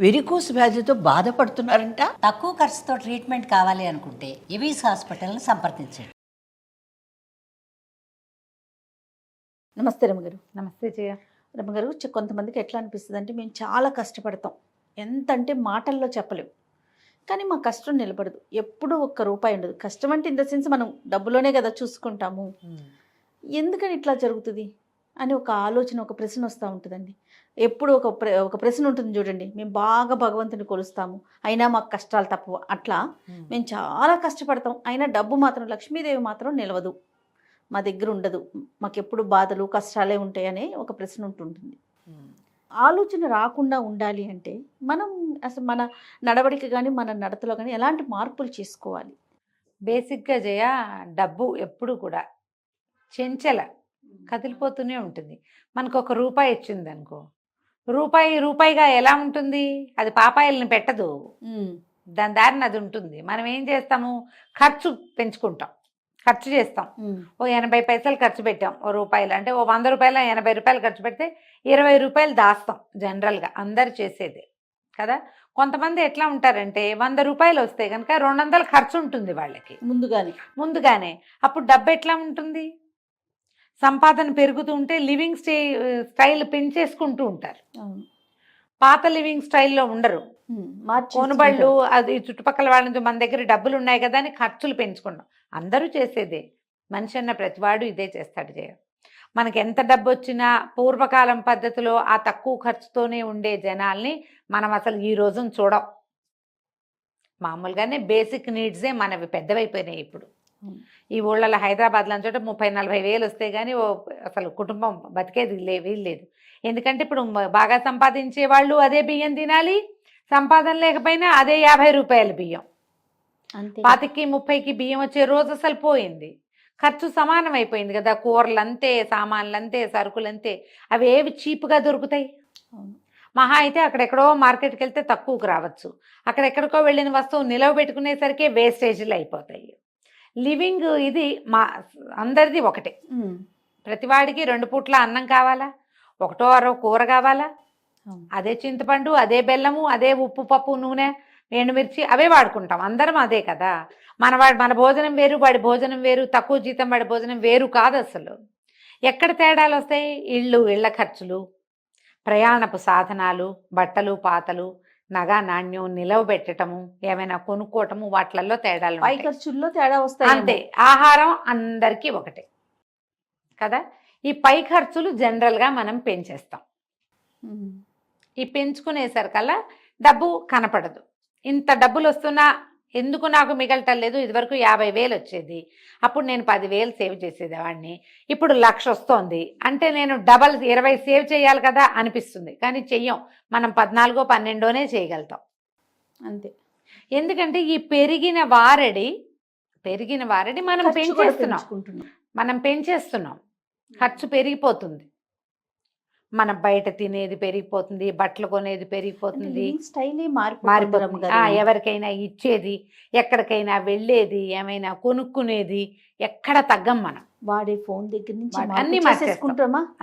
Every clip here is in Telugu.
వెరికోస్ వ్యాధితో బాధపడుతున్నారంట. తక్కువ ఖర్చుతో ట్రీట్మెంట్ కావాలి అనుకుంటే ఎవిస్ హాస్పిటల్ని సంప్రదించండి. నమస్తే రమ్మగారు. నమస్తే జయ. రమ్మగారు, కొంతమందికి ఎట్లా అనిపిస్తుంది అంటే మేము చాలా కష్టపడతాం, ఎంత అంటే మాటల్లో చెప్పలేం, కానీ మా కష్టం నిలబడదు, ఎప్పుడూ ఒక్క రూపాయి ఉండదు. కష్టం అంటే ఇన్ ద సెన్స్ మనం డబ్బులోనే కదా చూసుకుంటాము, ఎందుకని ఇట్లా జరుగుతుంది అని ఒక ఆలోచన, ఒక ప్రశ్న వస్తూ ఉంటుందండి. ఎప్పుడు ఒక ప్రశ్న ఉంటుంది చూడండి, మేము బాగా భగవంతుని కొలుస్తాము అయినా మాకు కష్టాలు తప్పవు. అట్లా మేము చాలా కష్టపడతాం, అయినా డబ్బు మాత్రం, లక్ష్మీదేవి మాత్రం నిలవదు, మా దగ్గర ఉండదు, మాకు ఎప్పుడు బాధలు కష్టాలే ఉంటాయనే ఒక ప్రశ్న ఉంటుంటుంది. ఆలోచన రాకుండా ఉండాలి అంటే మనం అసలు మన నడవడిక కానీ మన నడతలో కానీ ఎలాంటి మార్పులు చేసుకోవాలి? బేసిక్గా జయ, డబ్బు ఎప్పుడు కూడా చెంచల కదిలిపోతూనే ఉంటుంది. మనకు ఒక రూపాయి ఇచ్చింది అనుకో, రూపాయి రూపాయిగా ఎలా ఉంటుంది, అది పాపాయిల్ని పెట్టదు, దాని దారిని అది ఉంటుంది. మనం ఏం చేస్తాము, ఖర్చు పెంచుకుంటాం, ఖర్చు చేస్తాం. ఓ 80 పైసలు ఖర్చు పెట్టాం, ఓ రూపాయలు అంటే ఓ 100 రూపాయలు 80 రూపాయలు ఖర్చు పెడితే 20 రూపాయలు దాస్తాం. జనరల్గా అందరు చేసేదే కదా. కొంతమంది ఎట్లా ఉంటారంటే 100 రూపాయలు వస్తే కనుక 200 ఖర్చు ఉంటుంది వాళ్ళకి ముందుగానే. అప్పుడు డబ్బు ఎట్లా ఉంటుంది, సంపాదన పెరుగుతూ ఉంటే లివింగ్ స్టైల్ పెంచేసుకుంటూ ఉంటారు. పాత లివింగ్ స్టైల్లో ఉండరు, కొనుబళ్ళు అది చుట్టుపక్కల వాళ్ళ నుంచి మన దగ్గర డబ్బులు ఉన్నాయి కదా అని ఖర్చులు పెంచుకున్నాం. అందరూ చేసేదే, మనిషి అన్న ప్రతివాడు ఇదే చేస్తాడు జయ. మనకి ఎంత డబ్బు వచ్చినా పూర్వకాలం పద్ధతిలో ఆ తక్కువ ఖర్చుతోనే ఉండే జనాల్ని మనం అసలు ఈ రోజున చూడం. మామూలుగానే బేసిక్ నీడ్సే మనవి పెద్దవైపోయినాయి ఇప్పుడు. ఈ ఊళ్ళలో హైదరాబాద్లో చోట 30-40 వేలు వస్తే కానీ అసలు కుటుంబం బతికేది వీల్లేదు. ఎందుకంటే ఇప్పుడు బాగా సంపాదించే వాళ్ళు అదే బియ్యం తినాలి, సంపాదన లేకపోయినా అదే 50 రూపాయల బియ్యం. 25-30కి బియ్యం వచ్చే రోజు అసలు పోయింది. ఖర్చు సమానం అయిపోయింది కదా, కూరలు అంతే, సామాన్లు అంతే, సరుకులు అంతే. అవి ఏవి చీప్గా దొరుకుతాయి? మహా అయితే అక్కడెక్కడో మార్కెట్కి వెళ్తే తక్కువకు రావచ్చు, అక్కడెక్కడికో వెళ్ళిన వస్తువు నిలవ పెట్టుకునేసరికి వేస్టేజ్లు అయిపోతాయి. లివింగ్ ఇది మా అందరిది ఒకటే, ప్రతివాడికి 2 పూట్ల అన్నం కావాలా, 1-2 కూర కావాలా, అదే చింతపండు, అదే బెల్లము, అదే ఉప్పు, పప్పు, నూనె, ఎండుమిర్చి అవే వాడుకుంటాం, అందరం అదే కదా. మన భోజనం వేరు, వాడి భోజనం వేరు, తక్కువ జీతం వాడి భోజనం వేరు కాదు అసలు. ఎక్కడ తేడాలు వస్తాయి? ఇళ్ళ ఖర్చులు, ప్రయాణపు సాధనాలు, బట్టలు పాతలు, నగా నాణ్యం నిలవ పెట్టడము, ఏమైనా కొనుక్కోవటము, వాటిల్లో తేడాలు, పై ఖర్చుల్లో తేడా వస్తాయి అంతే. ఆహారం అందరికీ ఒకటే కదా. ఈ పై ఖర్చులు జనరల్గా మనం పెంచేస్తాం. ఈ పెంచుకునేసరికల్లా డబ్బు కనపడదు. ఇంత డబ్బులు వస్తున్నా ఎందుకు నాకు మిగలటం లేదు? ఇదివరకు 50,000 వచ్చేది, అప్పుడు నేను 10,000 సేవ్ చేసేదేవాడిని, ఇప్పుడు 1,00,000 వస్తోంది అంటే నేను డబల్ 20 సేవ్ చేయాలి కదా అనిపిస్తుంది, కానీ చెయ్యం. మనం 14-12 చేయగలుగుతాం అంతే. ఎందుకంటే ఈ పెరిగిన వారడి మనం పెంచేస్తున్నాం, ఖర్చు పెరిగిపోతుంది. మనం బయట తినేది పెరిగిపోతుంది, బట్టలు కొనేది పెరిగిపోతుంది, మారిపోతుంది. ఎవరికైనా ఇచ్చేది, ఎక్కడికైనా వెళ్ళేది, ఏమైనా కొనుక్కునేది, ఎక్కడ తగ్గం మనం. వాడే ఫోన్ దగ్గర నుంచి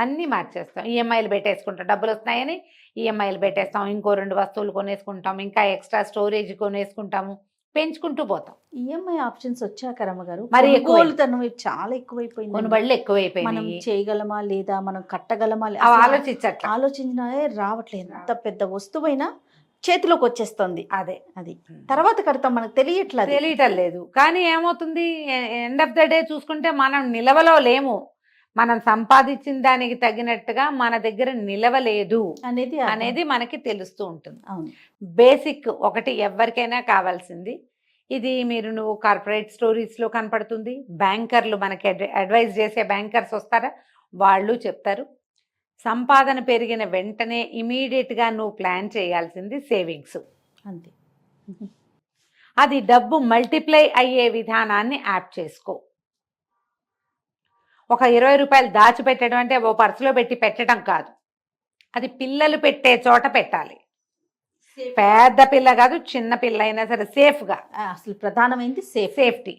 అన్నీ మార్చేస్తాం. ఈఎంఐలు పెట్టేసుకుంటాం, డబ్బులు వస్తున్నాయని ఈఎంఐలు పెట్టేస్తాం, ఇంకో 2 వస్తువులు కొనేసుకుంటాం, ఇంకా ఎక్స్ట్రా స్టోరేజ్ కొనేసుకుంటాము, పెంచుకుంటూ పోతాం. ఈఎంఐ ఆప్షన్స్ వచ్చాక రమ్మగారు మరి చాలా ఎక్కువైపోయింది, కొనుబళ్ళు ఎక్కువైపోయినాయి. మనం చేయగలమా లేదా, మనం కట్టగలమా ఆలోచించినా రావట్లేదు. ఎంత పెద్ద వస్తువైనా చేతిలోకి వచ్చేస్తుంది, అది తర్వాత కడతాం, మనకు తెలియటం లేదు. కానీ ఏమవుతుంది, ఎండ్ ఆఫ్ ద డే చూసుకుంటే మనం నిలవలో లేము, మనం సంపాదించిన దానికి తగినట్టుగా మన దగ్గర నిలవలేదు అనేది మనకి తెలుస్తూ ఉంటుంది. బేసిక్ ఒకటి ఎవరికైనా కావాల్సింది ఇది. నువ్వు కార్పొరేట్ స్టోరీస్లో కనపడుతుంది, బ్యాంకర్లు మనకి అడ్వైజ్ చేసే బ్యాంకర్స్ వస్తారా, వాళ్ళు చెప్తారు. సంపాదన పెరిగిన వెంటనే ఇమీడియట్గా నువ్వు ప్లాన్ చేయాల్సింది సేవింగ్స్, అంతే. అది డబ్బు మల్టిప్లై అయ్యే విధానాన్ని యాప్ చేసుకో. ఒక 20 రూపాయలు దాచిపెట్టడం అంటే ఓ పర్సులో పెట్టి పెట్టడం కాదు, అది పిల్లలు పెట్టే చోట పెట్టాలి. పెద్ద పిల్ల కాదు, చిన్న పిల్ల అయినా సరే సేఫ్గా. అసలు ప్రధానమైనది సేఫ్టీ.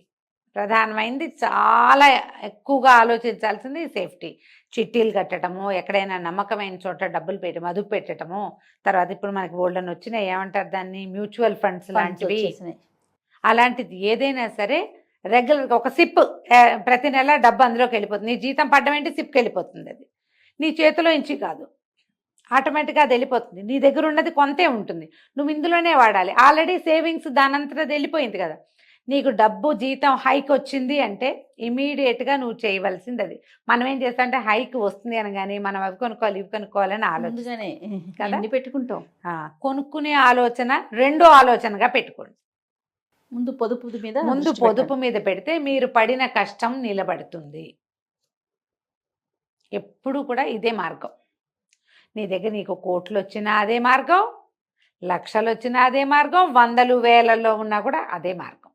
ప్రధానమైనది చాలా ఎక్కువగా ఆలోచించాల్సింది సేఫ్టీ. చిట్టీలు కట్టడము, ఎక్కడైనా నమ్మకమైన చోట డబ్బులు పెట్టి మదుపు పెట్టడము, తర్వాత ఇప్పుడు మనకి బోల్డన్ వచ్చినాయి, ఏమంటారు దాన్ని, మ్యూచువల్ ఫండ్స్ లాంటివి. అలాంటిది ఏదైనా సరే రెగ్యులర్గా ఒక సిప్, ప్రతి నెల డబ్బు అందులోకి వెళ్ళిపోతుంది. నీ జీతం పడ్డం ఏంటి, సిప్కి వెళ్ళిపోతుంది. అది నీ చేతిలో ఇంచి కాదు, ఆటోమేటిక్గా అది వెళ్ళిపోతుంది. నీ దగ్గర ఉన్నది కొంతే ఉంటుంది, నువ్వు ఇందులోనే వాడాలి. ఆల్రెడీ సేవింగ్స్ దానంతటా అది వెళ్ళిపోయింది కదా. నీకు డబ్బు జీతం హైక్ వచ్చింది అంటే ఇమీడియట్గా నువ్వు చేయవలసింది అది. మనం ఏం చేస్తాం అంటే హైక్ వస్తుంది అనగానే మనం అవి కొనుక్కోవాలి ఇవి కొనుక్కోవాలని ఆలోచన కదా, పెట్టుకుంటాం. కొనుక్కునే ఆలోచన రెండో ఆలోచనగా పెట్టుకోండి. ముందు పొదుపు మీద పెడితే మీరు పడిన కష్టం నిలబడుతుంది. ఎప్పుడు కూడా ఇదే మార్గం. నీ దగ్గర నీకు కోట్లు వచ్చినా అదే మార్గం, లక్షలు వచ్చినా అదే మార్గం, వందలు వేలలో ఉన్నా కూడా అదే మార్గం.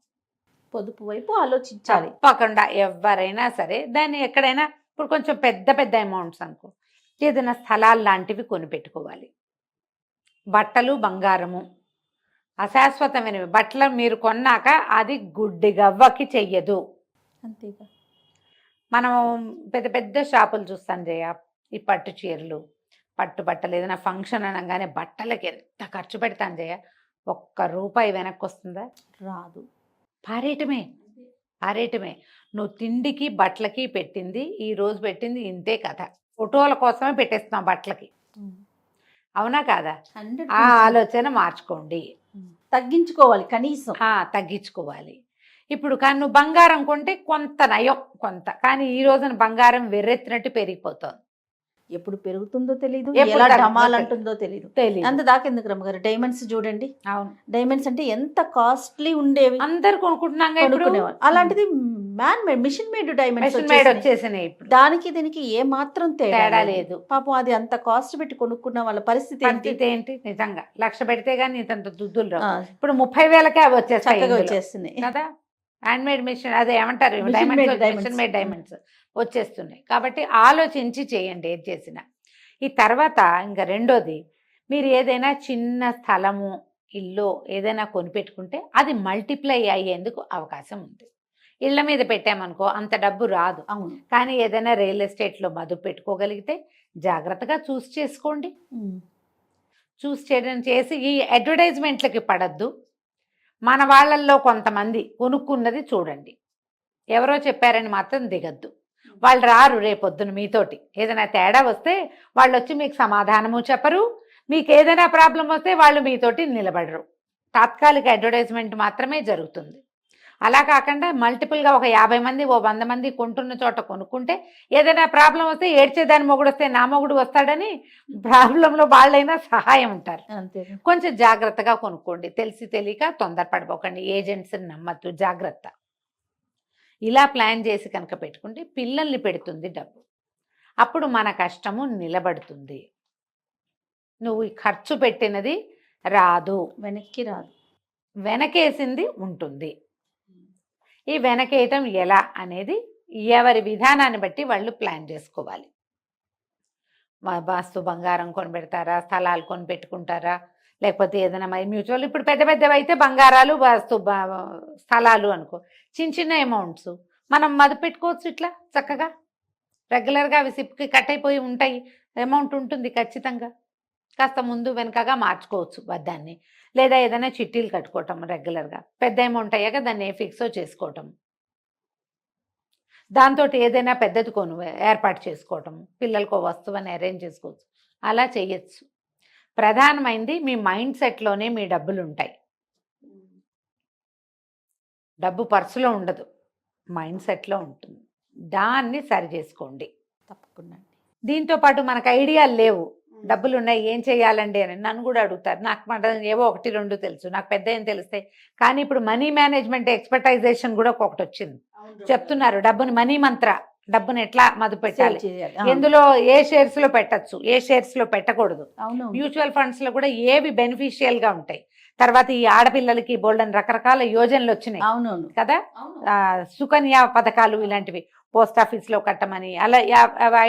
పొదుపు వైపు ఆలోచించాలి తప్పకుండా. ఎవరైనా సరే దాన్ని ఎక్కడైనా, ఇప్పుడు కొంచెం పెద్ద పెద్ద అమౌంట్స్ అనుకో, ఏదైనా స్థలాలు లాంటివి కొని పెట్టుకోవాలి. బట్టలు బంగారము అశాశ్వతమైనవి. బట్టలు మీరు కొన్నాక అది గుడ్డి గవ్వకి చెయ్యదు. అంతేగా. మనం పెద్ద పెద్ద షాపులు చూస్తాం జయ, ఈ పట్టు చీరలు, పట్టు బట్టలు, ఏదైనా ఫంక్షన్ అనగానే బట్టలకి ఎంత ఖర్చు పెడతాం జయ, ₹1 వెనక్కి వస్తుందా? రాదు. పారేయటమే. నువ్వు తిండికి బట్టలకి పెట్టింది, ఈ రోజు పెట్టింది ఇంతే కథ. ఫోటోల కోసమే పెట్టేస్తున్నాం బట్టలకి, అవునా కాదా? ఆ ఆలోచన మార్చుకోండి, తగ్గించుకోవాలి, కనీసం తగ్గించుకోవాలి. ఇప్పుడు కానీ నువ్వు బంగారం కొంటే కొంత నయం కొంత, కానీ ఈ రోజున బంగారం వెర్రెత్తినట్టు పెరిగిపోతుంది. ఎప్పుడు పెరుగుతుందో తెలియదు, ఎలా డమాలంటుందో తెలియదు. అంత దాకా ఎందుకు రమ్మగారు? డైమండ్స్ చూడండి. అవును, డైమండ్స్ అంటే ఎంత కాస్ట్లీ ఉండేవి, అందరు కొనుక్కుంటున్నాం. అలాంటిది మిషన్ మేడ్ డైమండ్స్ వచ్చేసినాయి. దానికి దీనికి ఏ మాత్రం తేడా లేదు. పాపం అది అంత కాస్ట్ పెట్టి కొనుక్కున్న వాళ్ళ పరిస్థితి ఏంటి? నిజంగా 1,00,000 పెడితే గానీ ఇంత దుద్దులు రావు. ఇప్పుడు 30,000కే అవి వచ్చేస్తున్నాయి కదా. హ్యాండ్ మేడ్ మిషన్, అదే ఏమంటారు, మిషన్ మేడ్ డైమండ్స్ వచ్చేస్తున్నాయి. కాబట్టి ఆలోచించి చేయండి ఏది చేసినా. ఈ తర్వాత ఇంకా రెండోది, మీరు ఏదైనా చిన్న స్థలము, ఇల్లు ఏదైనా కొనిపెట్టుకుంటే అది మల్టిప్లై అయ్యేందుకు అవకాశం ఉంది. ఇళ్ల మీద పెట్టామనుకో అంత డబ్బు రాదు. అవును. కానీ ఏదైనా రియల్ ఎస్టేట్లో మదుపు పెట్టుకోగలిగితే జాగ్రత్తగా చూస్ చేసుకోండి. చూస్ చేయడం చేసి ఈ అడ్వర్టైజ్మెంట్లకి పడద్దు. మన వాళ్ళల్లో కొంతమంది కొనుక్కున్నది చూడండి, ఎవరో చెప్పారని మాత్రం దిగద్దు. వాళ్ళు రారు రేపొద్దున మీతోటి. ఏదైనా తేడా వస్తే వాళ్ళు వచ్చి మీకు సమాధానము చెప్పరు, మీకు ఏదైనా ప్రాబ్లం వస్తే వాళ్ళు మీతోటి నిలబడరు. తాత్కాలిక అడ్వర్టైజ్మెంట్ మాత్రమే జరుగుతుంది. అలా కాకుండా మల్టిపుల్గా ఒక 50 మంది, 100 మంది కొంటున్న చోట కొనుక్కుంటే ఏదైనా ప్రాబ్లం వస్తే ఏడ్చేదాని మొగుడు వస్తే నా మొగుడు వస్తాడని ప్రాబ్లంలో వాళ్ళైనా సహాయం ఉంటారు. కొంచెం జాగ్రత్తగా కొనుక్కోండి. తెలిసి తెలియక తొందరపడిపోకండి, ఏజెంట్స్ని నమ్మద్దు, జాగ్రత్త. ఇలా ప్లాన్ చేసి కనుక పెట్టుకుంటే పిల్లల్ని పెడుతుంది డబ్బు. అప్పుడు మన కష్టము నిలబడుతుంది. నువ్వు ఖర్చు పెట్టినది రాదు, వెనక్కి రాదు, వెనకేసింది ఉంటుంది. ఈ వెనకేయటం ఎలా అనేది ఎవరి విధానాన్ని బట్టి వాళ్ళు ప్లాన్ చేసుకోవాలి. వాస్తు బంగారం కొనిపెడతారా, స్థలాలు కొనిపెట్టుకుంటారా, లేకపోతే ఏదైనా మ్యూచువల్, ఇప్పుడు పెద్ద పెద్దవి అయితే బంగారాలు, వాస్తు స్థలాలు అనుకో. చిన్న చిన్న అమౌంట్స్ మనం మదుపు పెట్టుకోవచ్చు. ఇట్లా చక్కగా రెగ్యులర్గా అవి సిప్కి కట్ అయిపోయి ఉంటాయి, అమౌంట్ ఉంటుంది ఖచ్చితంగా. కాస్త ముందు వెనకగా మార్చుకోవచ్చు దాన్ని. లేదా ఏదైనా చిట్టీలు కట్టుకోవటం రెగ్యులర్గా. పెద్ద అమౌంట్ అయ్యాక దాన్ని ఫిక్సో చేసుకోవటం, దాంతో ఏదైనా పెద్దది ఏర్పాటు చేసుకోవటం, పిల్లలకు వస్తువుని అరేంజ్ చేసుకోవచ్చు. అలా చేయొచ్చు. ప్రధానమైనది మీ మైండ్ సెట్లోనే మీ డబ్బులు ఉంటాయి. డబ్బు పర్సులో ఉండదు, మైండ్ సెట్లో ఉంటుంది. దాన్ని సరి చేసుకోండి తప్పకుండా. దీంతో పాటు మనకు ఐడియాలు లేవు, డబ్బులు ఉన్నాయి ఏం చేయాలండి అని నన్ను కూడా అడుగుతారు. నాకు మాట ఏవో 1-2 తెలుసు, నాకు పెద్ద ఏం తెలిస్తే. కానీ ఇప్పుడు మనీ మేనేజ్మెంట్ ఎక్స్పర్టైజేషన్ కూడా ఒకటి వచ్చింది. చెప్తున్నారు డబ్బుని, మనీ మంత్ర, డబ్బుని ఎట్లా మదుపు పెట్టాలి, ఎందులో ఏ షేర్స్ లో పెట్టచ్చు, ఏ షేర్స్ లో పెట్టకూడదు, మ్యూచువల్ ఫండ్స్ లో కూడా ఏవి బెనిఫిషియల్ గా ఉంటాయి. తర్వాత ఈ ఆడపిల్లలకి బోల్డన్ రకరకాల యోజనలు వచ్చినాయి కదా, సుకన్య పథకాలు ఇలాంటివి పోస్ట్ ఆఫీస్ లో కట్టమని, అలా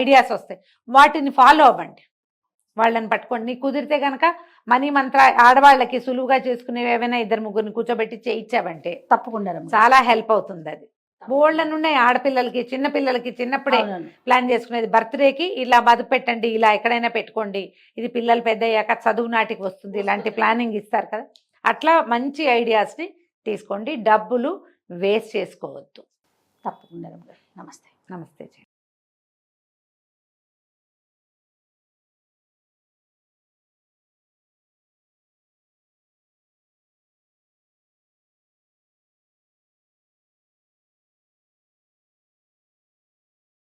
ఐడియాస్ వస్తాయి. వాటిని ఫాలో అవ్వండి, వాళ్ళని పట్టుకోండి. నీకు కుదిరితే కనుక మనీ మంత్ర ఆడవాళ్ళకి సులువుగా చేసుకునేవి ఏవైనా 2-3 కూర్చోబెట్టి చేయించావంటే తప్పకుండా చాలా హెల్ప్ అవుతుంది. అది బోల్డ్ ఉన్నాయి ఆడపిల్లలకి, చిన్న పిల్లలకి చిన్నప్పుడే అవునవును. ప్లాన్ చేసుకునేది. బర్త్డేకి ఇలా మదుపు పెట్టండి, ఇలా ఎక్కడైనా పెట్టుకోండి, ఇది పిల్లలు పెద్ద అయ్యాక చదువు నాటికి వస్తుంది, ఇలాంటి ప్లానింగ్ ఇస్తారు కదా. అట్లా మంచి ఐడియాస్ని తీసుకోండి. డబ్బులు వేస్ట్ చేసుకోవద్దు. తప్పకుండా రమ్య గారు. నమస్తే. నమస్తే.